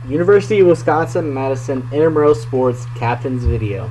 University of Wisconsin-Madison Intramural Sports Captain's Video.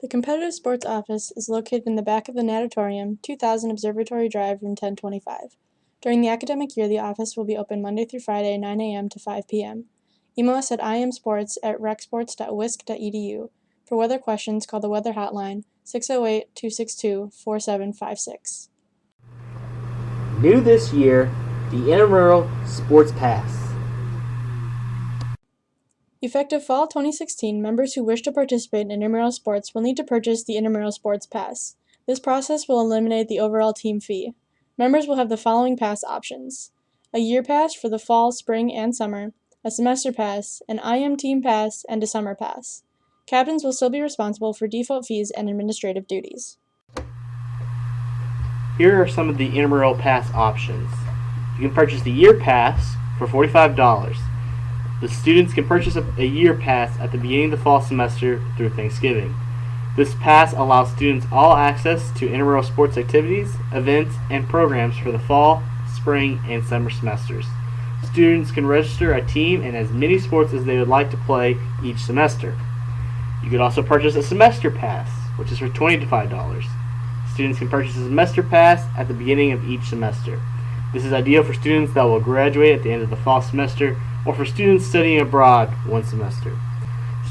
The Competitive Sports Office is located in the back of the Natatorium, 2000 Observatory Drive, room 1025. During the academic year, the office will be open Monday through Friday, 9 a.m. to 5 p.m. Email us at imsports@recsports.wisc.edu. For weather questions, call the weather hotline, 608-262-4756. New this year, the Intramural Sports Pass. Effective fall 2016, members who wish to participate in intramural sports will need to purchase the Intramural Sports Pass. This process will eliminate the overall team fee. Members will have the following pass options: a year pass for the fall, spring, and summer, a semester pass, an IM team pass, and a summer pass. Captains will still be responsible for default fees and administrative duties. Here are some of the intramural pass options. You can purchase the year pass for $45. The students can purchase a year pass at the beginning of the fall semester through Thanksgiving. This pass allows students all access to intramural sports activities, events, and programs for the fall, spring, and summer semesters. Students can register a team in as many sports as they would like to play each semester. You could also purchase a semester pass, which is for $25. Students can purchase a semester pass at the beginning of each semester. This is ideal for students that will graduate at the end of the fall semester or for students studying abroad one semester.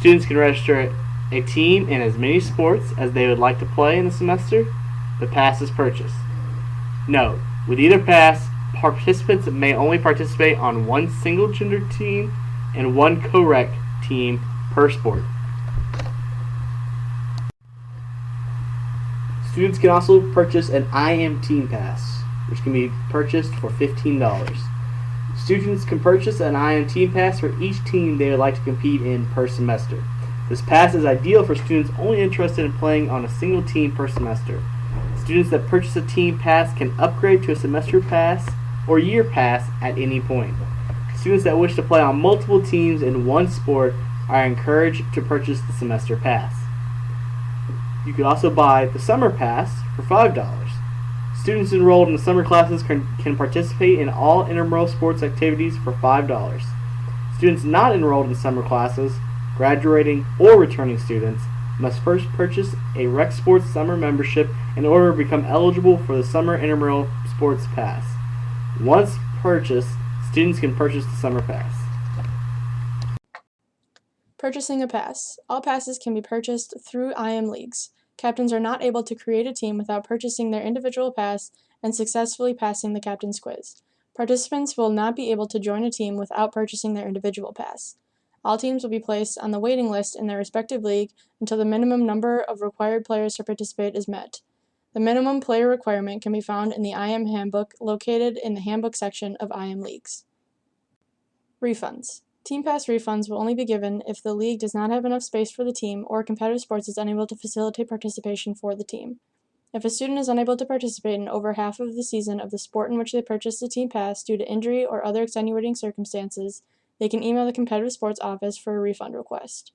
Students can register a team in as many sports as they would like to play in the semester the pass is purchased. Note, with either pass, participants may only participate on one single gender team and one co-rec team per sport. Students can also purchase an IM Team Pass, which can be purchased for $15. Students can purchase an IM Team Pass for each team they would like to compete in per semester. This pass is ideal for students only interested in playing on a single team per semester. Students that purchase a Team Pass can upgrade to a semester pass or year pass at any point. Students that wish to play on multiple teams in one sport are encouraged to purchase the semester pass. You could also buy the summer pass for $5. Students enrolled in the summer classes can participate in all intramural sports activities for $5. Students not enrolled in summer classes, graduating or returning students, must first purchase a Rec Sports summer membership in order to become eligible for the summer intramural sports pass. Once purchased, students can purchase the summer pass. Purchasing a pass. All passes can be purchased through IM leagues. Captains are not able to create a team without purchasing their individual pass and successfully passing the captain's quiz. Participants will not be able to join a team without purchasing their individual pass. All teams will be placed on the waiting list in their respective league until the minimum number of required players to participate is met. The minimum player requirement can be found in the IM handbook located in the handbook section of IM leagues. Refunds. Team Pass refunds will only be given if the league does not have enough space for the team or competitive sports is unable to facilitate participation for the team. If a student is unable to participate in over half of the season of the sport in which they purchased the Team Pass due to injury or other extenuating circumstances, they can email the competitive sports office for a refund request.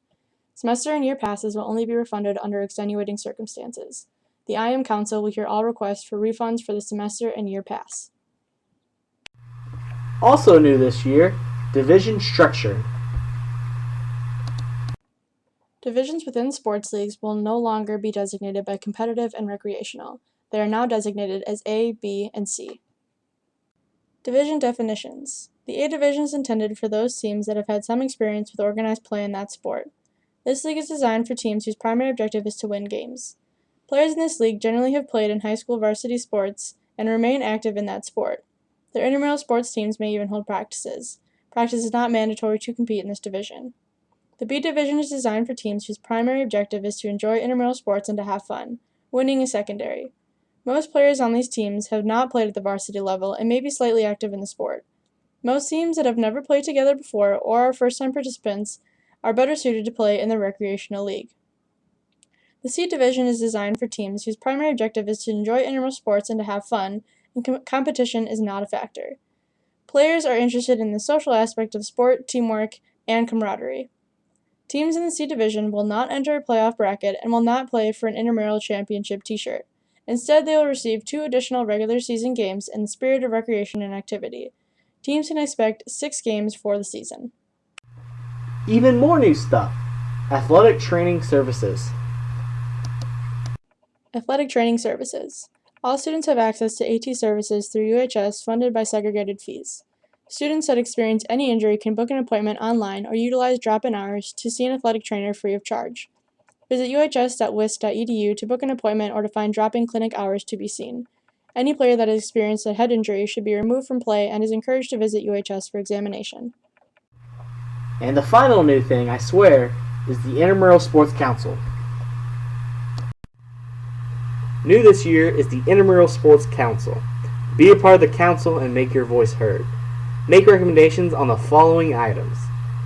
Semester and year passes will only be refunded under extenuating circumstances. The IM Council will hear all requests for refunds for the semester and year pass. Also new this year, division structure. Divisions within sports leagues will no longer be designated by competitive and recreational. They are now designated as A, B, and C. Division definitions. The A division is intended for those teams that have had some experience with organized play in that sport. This league is designed for teams whose primary objective is to win games. Players in this league generally have played in high school varsity sports and remain active in that sport. Their intramural sports teams may even hold practices. Practice is not mandatory to compete in this division. The B division is designed for teams whose primary objective is to enjoy intramural sports and to have fun. Winning is secondary. Most players on these teams have not played at the varsity level and may be slightly active in the sport. Most teams that have never played together before or are first-time participants are better suited to play in the recreational league. The C division is designed for teams whose primary objective is to enjoy intramural sports and to have fun, and competition is not a factor. Players are interested in the social aspect of sport, teamwork, and camaraderie. Teams in the C division will not enter a playoff bracket and will not play for an intramural championship t-shirt. Instead, they will receive 2 additional regular season games in the spirit of recreation and activity. Teams can expect 6 games for the season. Even more new stuff. Athletic training services. Athletic training services. All students have access to AT services through UHS funded by segregated fees. Students that experience any injury can book an appointment online or utilize drop-in hours to see an athletic trainer free of charge. Visit uhs.wisc.edu to book an appointment or to find drop-in clinic hours to be seen. Any player that has experienced a head injury should be removed from play and is encouraged to visit UHS for examination. And the final new thing, I swear, is the Intramural Sports Council. New this year is the Intramural Sports Council. Be a part of the council and make your voice heard. Make recommendations on the following items: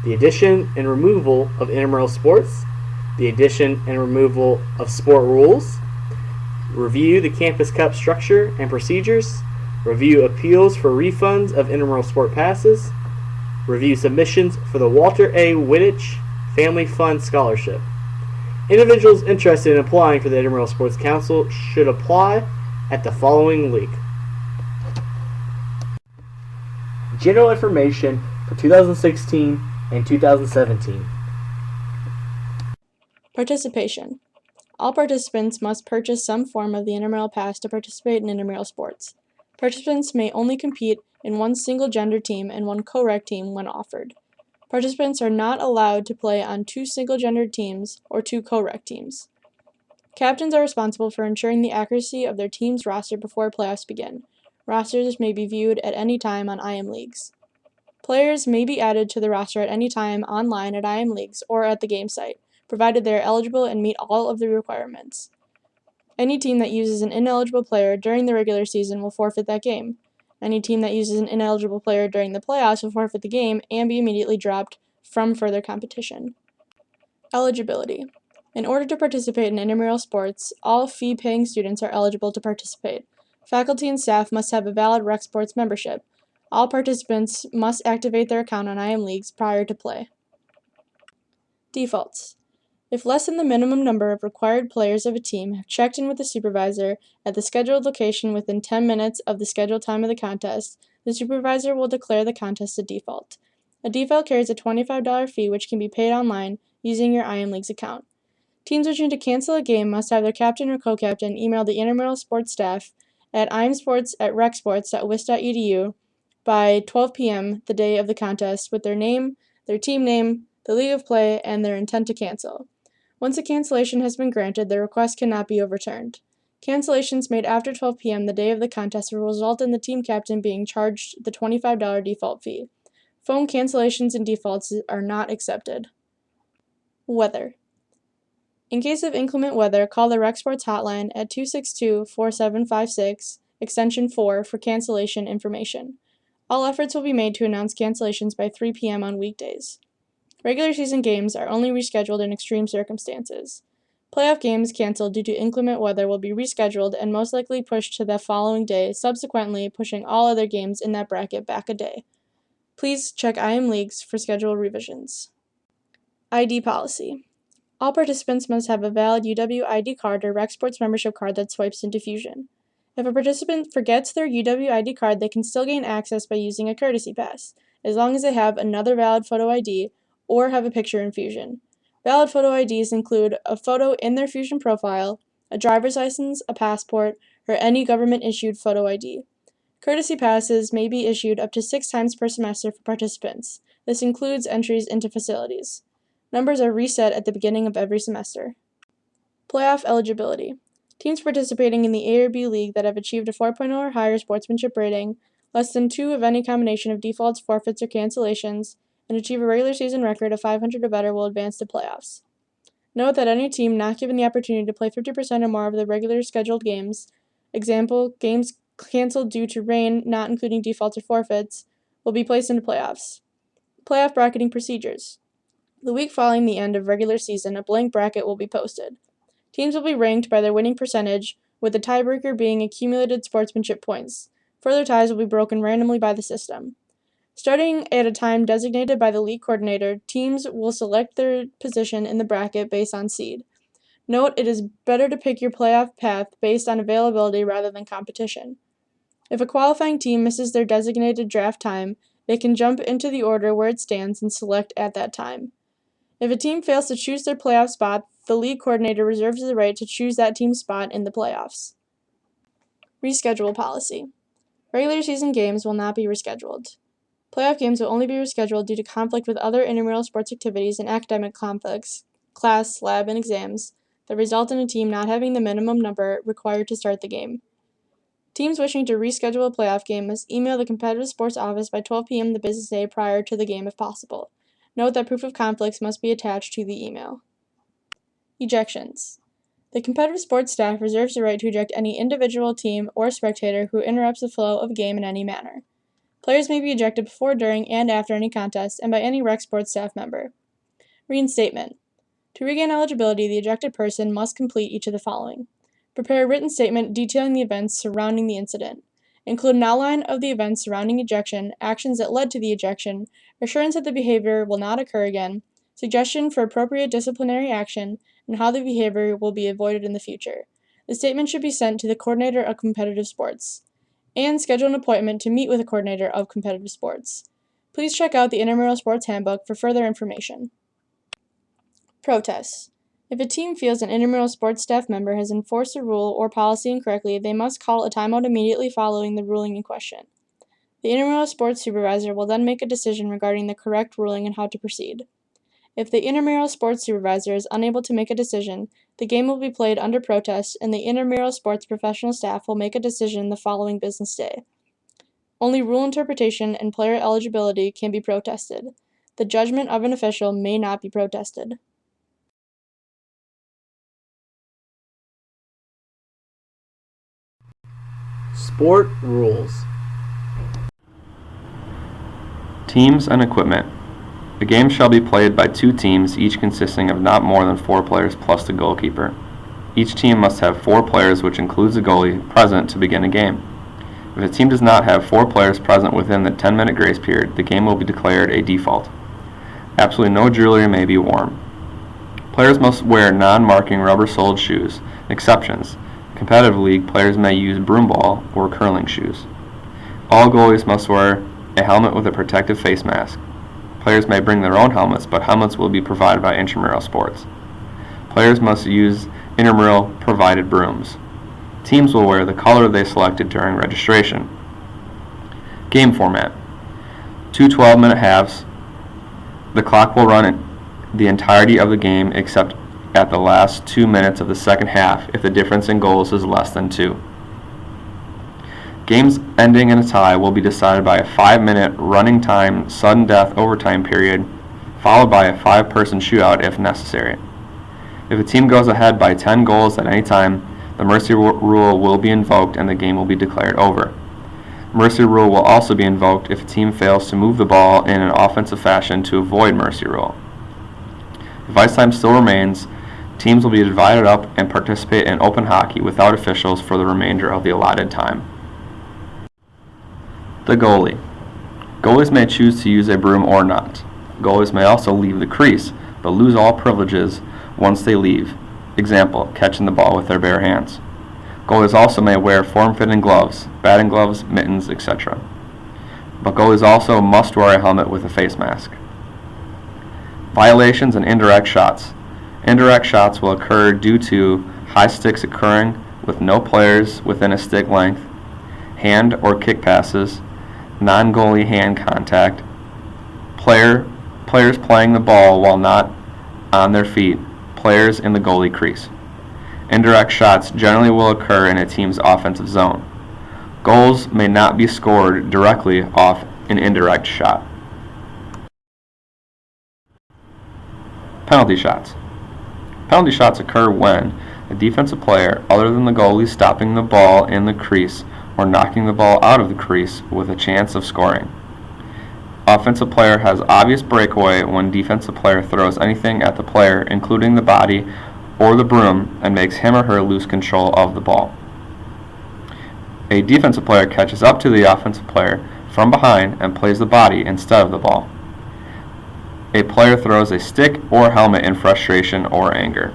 the addition and removal of intramural sports, the addition and removal of sport rules, review the Campus Cup structure and procedures, review appeals for refunds of intramural sport passes, review submissions for the Walter A. Wittich Family Fund Scholarship. Individuals interested in applying for the Intramural Sports Council should apply at the following link. General information for 2016 and 2017. Participation. All participants must purchase some form of the intramural pass to participate in intramural sports. Participants may only compete in one single gender team and one co-rec team when offered. Participants are not allowed to play on 2 single-gendered teams or 2 co-rec teams. Captains are responsible for ensuring the accuracy of their team's roster before playoffs begin. Rosters may be viewed at any time on IM Leagues. Players may be added to the roster at any time online at IM Leagues or at the game site, provided they are eligible and meet all of the requirements. Any team that uses an ineligible player during the regular season will forfeit that game. Any team that uses an ineligible player during the playoffs will forfeit the game and be immediately dropped from further competition. Eligibility. In order to participate in intramural sports, all fee-paying students are eligible to participate. Faculty and staff must have a valid rec sports membership. All participants must activate their account on IM Leagues prior to play. Defaults. If less than the minimum number of required players of a team have checked in with the supervisor at the scheduled location within 10 minutes of the scheduled time of the contest, the supervisor will declare the contest a default. A default carries a $25 fee which can be paid online using your IM Leagues account. Teams wishing to cancel a game must have their captain or co-captain email the intramural sports staff at imsports@recsports.wisc.edu by 12 p.m. the day of the contest with their name, their team name, the league of play, and their intent to cancel. Once a cancellation has been granted, the request cannot be overturned. Cancellations made after 12 p.m. the day of the contest will result in the team captain being charged the $25 default fee. Phone cancellations and defaults are not accepted. Weather. In case of inclement weather, call the Rec Sports hotline at 262-4756, extension 4 for cancellation information. All efforts will be made to announce cancellations by 3 p.m. on weekdays. Regular season games are only rescheduled in extreme circumstances. Playoff games canceled due to inclement weather will be rescheduled and most likely pushed to the following day, subsequently pushing all other games in that bracket back a day. Please check IM Leagues for schedule revisions. ID policy. All participants must have a valid UW ID card or Rec Sports membership card that swipes into Fusion. If a participant forgets their UW ID card, they can still gain access by using a courtesy pass, as long as they have another valid photo ID or have a picture in Fusion. Valid photo IDs include a photo in their Fusion profile, a driver's license, a passport, or any government-issued photo ID. Courtesy passes may be issued up to 6 times per semester for participants. This includes entries into facilities. Numbers are reset at the beginning of every semester. Playoff eligibility. Teams participating in the A or B league that have achieved a 4.0 or higher sportsmanship rating, less than 2 of any combination of defaults, forfeits, or cancellations, and achieve a regular season record of 500 or better will advance to playoffs. Note that any team not given the opportunity to play 50% or more of the regular scheduled games, example, games canceled due to rain, not including defaults or forfeits, will be placed into playoffs. Playoff bracketing procedures. The week following the end of regular season, a blank bracket will be posted. Teams will be ranked by their winning percentage, with the tiebreaker being accumulated sportsmanship points. Further ties will be broken randomly by the system. Starting at a time designated by the league coordinator, teams will select their position in the bracket based on seed. Note, it is better to pick your playoff path based on availability rather than competition. If a qualifying team misses their designated draft time, they can jump into the order where it stands and select at that time. If a team fails to choose their playoff spot, the league coordinator reserves the right to choose that team's spot in the playoffs. Reschedule policy. Regular season games will not be rescheduled. Playoff games will only be rescheduled due to conflict with other intramural sports activities and academic conflicts, class, lab, and exams, that result in a team not having the minimum number required to start the game. Teams wishing to reschedule a playoff game must email the competitive sports office by 12 p.m. the business day prior to the game if possible. Note that proof of conflicts must be attached to the email. Ejections. The competitive sports staff reserves the right to eject any individual, team, or spectator who interrupts the flow of a game in any manner. Players may be ejected before, during, and after any contest, and by any rec sports staff member. Reinstatement. To regain eligibility, the ejected person must complete each of the following. Prepare a written statement detailing the events surrounding the incident. Include an outline of the events surrounding ejection, actions that led to the ejection, assurance that the behavior will not occur again, suggestion for appropriate disciplinary action, and how the behavior will be avoided in the future. The statement should be sent to the coordinator of competitive sports. And schedule an appointment to meet with a coordinator of competitive sports. Please check out the Intramural Sports Handbook for further information. Protests. If a team feels an intramural sports staff member has enforced a rule or policy incorrectly, they must call a timeout immediately following the ruling in question. The intramural sports supervisor will then make a decision regarding the correct ruling and how to proceed. If the intramural sports supervisor is unable to make a decision, the game will be played under protest, and the intramural sports professional staff will make a decision the following business day. Only rule interpretation and player eligibility can be protested. The judgment of an official may not be protested. Sport rules. Teams and equipment. The game shall be played by 2 teams, each consisting of not more than 4 players plus the goalkeeper. Each team must have 4 players, which includes a goalie, present to begin a game. If a team does not have 4 players present within the 10-minute grace period, the game will be declared a default. Absolutely no jewelry may be worn. Players must wear non-marking rubber-soled shoes. Exceptions. Competitive league players may use broomball or curling shoes. All goalies must wear a helmet with a protective face mask. Players may bring their own helmets, but helmets will be provided by intramural sports. Players must use intramural provided brooms. Teams will wear the color they selected during registration. Game format. 2 12-minute halves. The clock will run the entirety of the game except at the last 2 minutes of the second half if the difference in goals is less than 2. Games ending in a tie will be decided by a 5-minute running time sudden death overtime period, followed by a 5-person shootout if necessary. If a team goes ahead by 10 goals at any time, the mercy rule will be invoked and the game will be declared over. Mercy rule will also be invoked if a team fails to move the ball in an offensive fashion to avoid mercy rule. If ice time still remains, teams will be divided up and participate in open hockey without officials for the remainder of the allotted time. The goalie. Goalies may choose to use a broom or not. Goalies may also leave the crease, but lose all privileges once they leave. Example, catching the ball with their bare hands. Goalies also may wear form-fitting gloves, batting gloves, mittens, etc. But goalies also must wear a helmet with a face mask. Violations and indirect shots. Indirect shots will occur due to high sticks occurring with no players within a stick length, hand or kick passes, non-goalie hand contact, players playing the ball while not on their feet, players in the goalie crease. Indirect shots generally will occur in a team's offensive zone. Goals may not be scored directly off an indirect shot. Penalty shots. Penalty shots occur when a defensive player, other than the goalie, stopping the ball in the crease or knocking the ball out of the crease with a chance of scoring. Offensive player has obvious breakaway when defensive player throws anything at the player, including the body or the broom, and makes him or her lose control of the ball. A defensive player catches up to the offensive player from behind and plays the body instead of the ball. A player throws a stick or helmet in frustration or anger.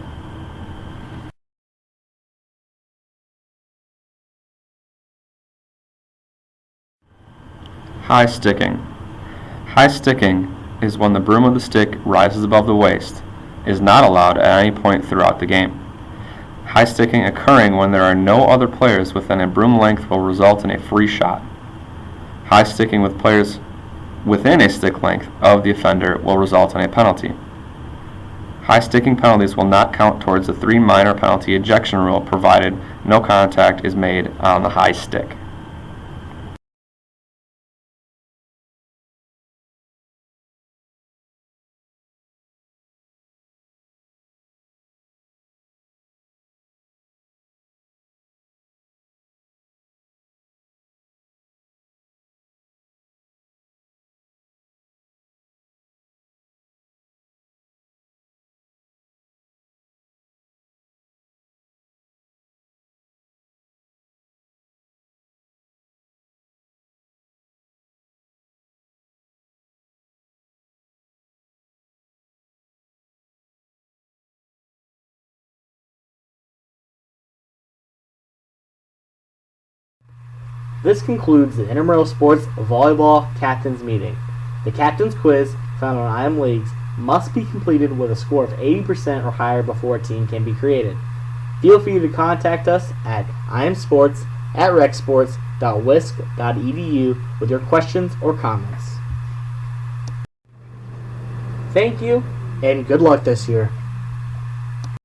High sticking. High sticking is when the broom of the stick rises above the waist, is not allowed at any point throughout the game. High sticking occurring when there are no other players within a broom length will result in a free shot. High sticking with players within a stick length of the offender will result in a penalty. High sticking penalties will not count towards the 3 minor penalty ejection rule provided no contact is made on the high stick. This concludes the Intramural Sports Volleyball Captains Meeting. The Captains Quiz, found on IM Leagues, must be completed with a score of 80% or higher before a team can be created. Feel free to contact us at imsports@recsports.wisc.edu with your questions or comments. Thank you, and good luck this year.